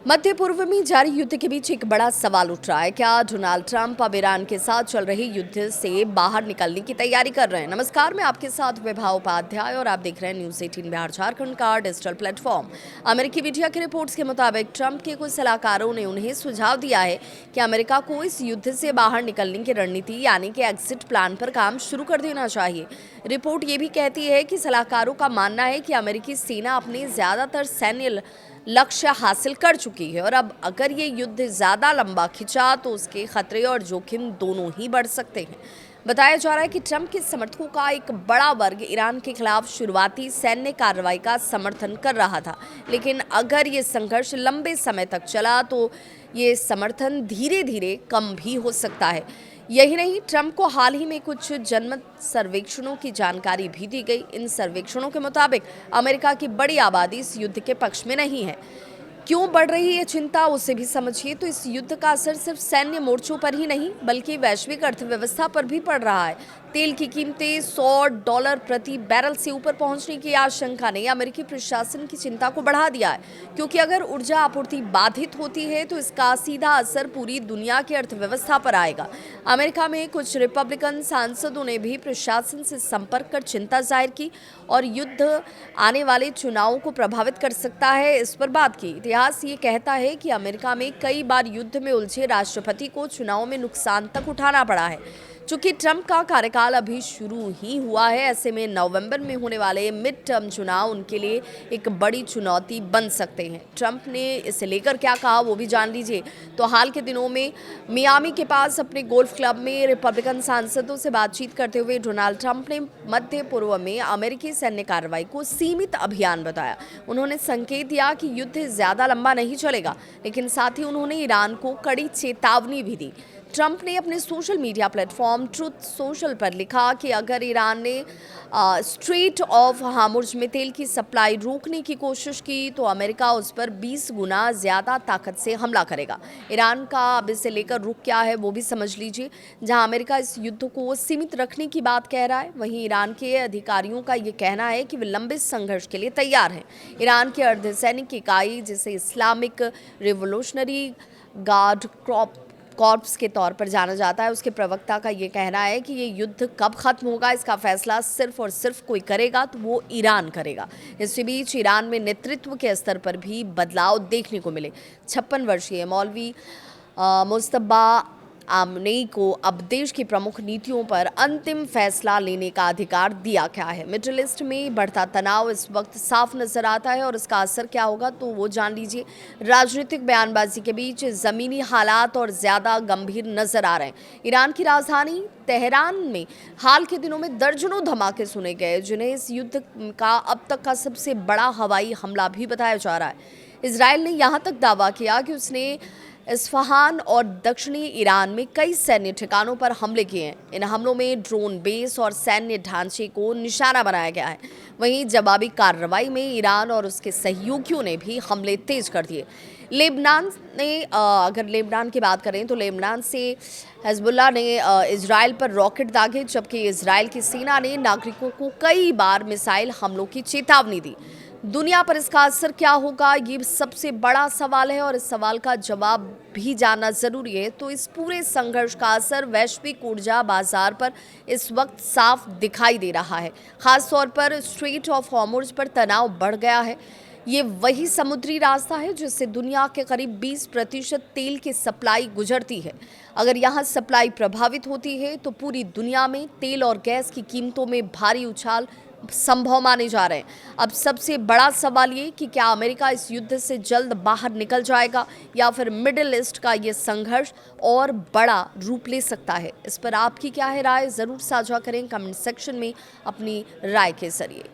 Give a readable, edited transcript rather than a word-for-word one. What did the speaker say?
मध्य पूर्व में जारी युद्ध के बीच एक बड़ा सवाल उठ रहा है। क्या डोनाल्ड ट्रंप अब ईरान के साथ चल रहे युद्ध से बाहर निकलने की तैयारी कर रहे हैं? नमस्कार, मैं आपके साथ विभा उपाध्याय और आप देख रहे हैं न्यूज़ 18 बिहार झारखंड का डिजिटल प्लेटफॉर्म। अमेरिकी मीडिया के रिपोर्ट्स के मुताबिक ट्रंप के कुछ सलाहकारों ने उन्हें सुझाव दिया है कि अमेरिका को इस युद्ध से बाहर निकलने की रणनीति यानी कि एग्जिट प्लान पर काम शुरू कर देना चाहिए। रिपोर्ट ये भी कहती है कि सलाहकारों का मानना है कि अमेरिकी सेना अपने ज़्यादातर सैन्य लक्ष्य हासिल कर चुकी है और अब अगर ये युद्ध ज़्यादा लंबा खिंचा तो उसके खतरे और जोखिम दोनों ही बढ़ सकते हैं। बताया जा रहा है कि ट्रंप के समर्थकों का एक बड़ा वर्ग ईरान के खिलाफ शुरुआती सैन्य कार्रवाई का समर्थन कर रहा था, लेकिन अगर ये संघर्ष लंबे समय तक चला तो ये समर्थन धीरे धीरे कम भी हो सकता है। यही नहीं, ट्रंप को हाल ही में कुछ जनमत सर्वेक्षणों की जानकारी भी दी गई। इन सर्वेक्षणों के मुताबिक अमेरिका की बड़ी आबादी इस युद्ध के पक्ष में नहीं है। क्यों बढ़ रही है चिंता, उसे भी समझिए। तो इस युद्ध का असर सिर्फ सैन्य मोर्चों पर ही नहीं बल्कि वैश्विक अर्थव्यवस्था पर भी पड़ रहा है। तेल की कीमतें $100 प्रति बैरल से ऊपर पहुंचने की आशंका ने अमेरिकी प्रशासन की चिंता को बढ़ा दिया है, क्योंकि अगर ऊर्जा आपूर्ति बाधित होती है तो इसका सीधा असर पूरी दुनिया की अर्थव्यवस्था पर आएगा। अमेरिका में कुछ रिपब्लिकन सांसदों ने भी प्रशासन से संपर्क कर चिंता जाहिर की और युद्ध आने वाले चुनावों को प्रभावित कर सकता है, इस पर बात की। इतिहास ये कहता है कि अमेरिका में कई बार युद्ध में उलझे राष्ट्रपति को चुनाव में नुकसान तक उठाना पड़ा है। चूंकि ट्रंप का कार्यकाल अभी शुरू ही हुआ है, ऐसे में नवंबर में होने वाले मिड टर्म चुनाव उनके लिए एक बड़ी चुनौती बन सकते हैं। ट्रंप ने इसे लेकर क्या कहा वो भी जान लीजिए। तो हाल के दिनों में मियामी के पास अपने गोल्फ क्लब में रिपब्लिकन सांसदों से बातचीत करते हुए डोनाल्ड ट्रंप ने मध्य पूर्व में अमेरिकी सैन्य कार्रवाई को सीमित अभियान बताया। उन्होंने संकेत दिया कि युद्ध ज़्यादा लंबा नहीं चलेगा, लेकिन साथ ही उन्होंने ईरान को कड़ी चेतावनी भी दी। ट्रंप ने अपने social media platform truth social पर लिखा कि अगर ईरान ने स्ट्रेट ऑफ हार्मुज़ में तेल की सप्लाई रोकने की कोशिश की तो अमेरिका उस पर 20 गुना ज़्यादा ताकत से हमला करेगा। ईरान का अब इसे लेकर रुख क्या है वो भी समझ लीजिए। जहां अमेरिका इस युद्ध को सीमित रखने की बात कह रहा है, वहीं ईरान के अधिकारियों का ये कहना है कि वे लंबे संघर्ष के लिए तैयार हैं। ईरान की अर्धसैनिक इकाई, जिसे इस्लामिक रिवोल्यूशनरी गार्ड कॉर्प्स के तौर पर जाना जाता है, उसके प्रवक्ता का ये कहना है कि ये युद्ध कब खत्म होगा इसका फैसला सिर्फ और सिर्फ कोई करेगा तो वो ईरान करेगा। इसी बीच ईरान में नेतृत्व के स्तर पर भी बदलाव देखने को मिले। 56 वर्षीय मौलवी मुस्तबा आमनेई को अब देश की प्रमुख नीतियों पर अंतिम फैसला लेने का अधिकार दिया गया है। मिडिल ईस्ट में बढ़ता तनाव इस वक्त साफ नजर आता है और इसका असर क्या होगा तो वो जान लीजिए। राजनीतिक बयानबाजी के बीच ज़मीनी हालात और ज़्यादा गंभीर नजर आ रहे हैं। ईरान की राजधानी तेहरान में हाल के दिनों में दर्जनों धमाके सुने गए, जिन्हें इस युद्ध का अब तक का सबसे बड़ा हवाई हमला भी बताया जा रहा है। इजराइल ने यहाँ तक दावा किया कि उसने इस्फहान और दक्षिणी ईरान में कई सैन्य ठिकानों पर हमले किए हैं। इन हमलों में ड्रोन बेस और सैन्य ढांचे को निशाना बनाया गया है। वहीं जवाबी कार्रवाई में ईरान और उसके सहयोगियों ने भी हमले तेज कर दिए। लेबनान ने अगर लेबनान की बात करें तो लेबनान से हिजबुल्लाह ने इजराइल पर रॉकेट दागे, जबकि इजराइल की सेना ने नागरिकों को कई बार मिसाइल हमलों की चेतावनी दी। दुनिया पर इसका असर क्या होगा, ये सबसे बड़ा सवाल है और इस सवाल का जवाब भी जानना ज़रूरी है। तो इस पूरे संघर्ष का असर वैश्विक ऊर्जा बाजार पर इस वक्त साफ दिखाई दे रहा है। ख़ास तौर पर स्ट्रेट ऑफ हॉर्मुज़ पर तनाव बढ़ गया है। ये वही समुद्री रास्ता है जिससे दुनिया के करीब 20% तेल की सप्लाई गुजरती है। अगर यहाँ सप्लाई प्रभावित होती है तो पूरी दुनिया में तेल और गैस की कीमतों में भारी उछाल संभव माने जा रहे हैं। अब सबसे बड़ा सवाल ये कि क्या अमेरिका इस युद्ध से जल्द बाहर निकल जाएगा या फिर मिडिल ईस्ट का ये संघर्ष और बड़ा रूप ले सकता है। इस पर आपकी क्या है राय, ज़रूर साझा करें कमेंट सेक्शन में अपनी राय के जरिए।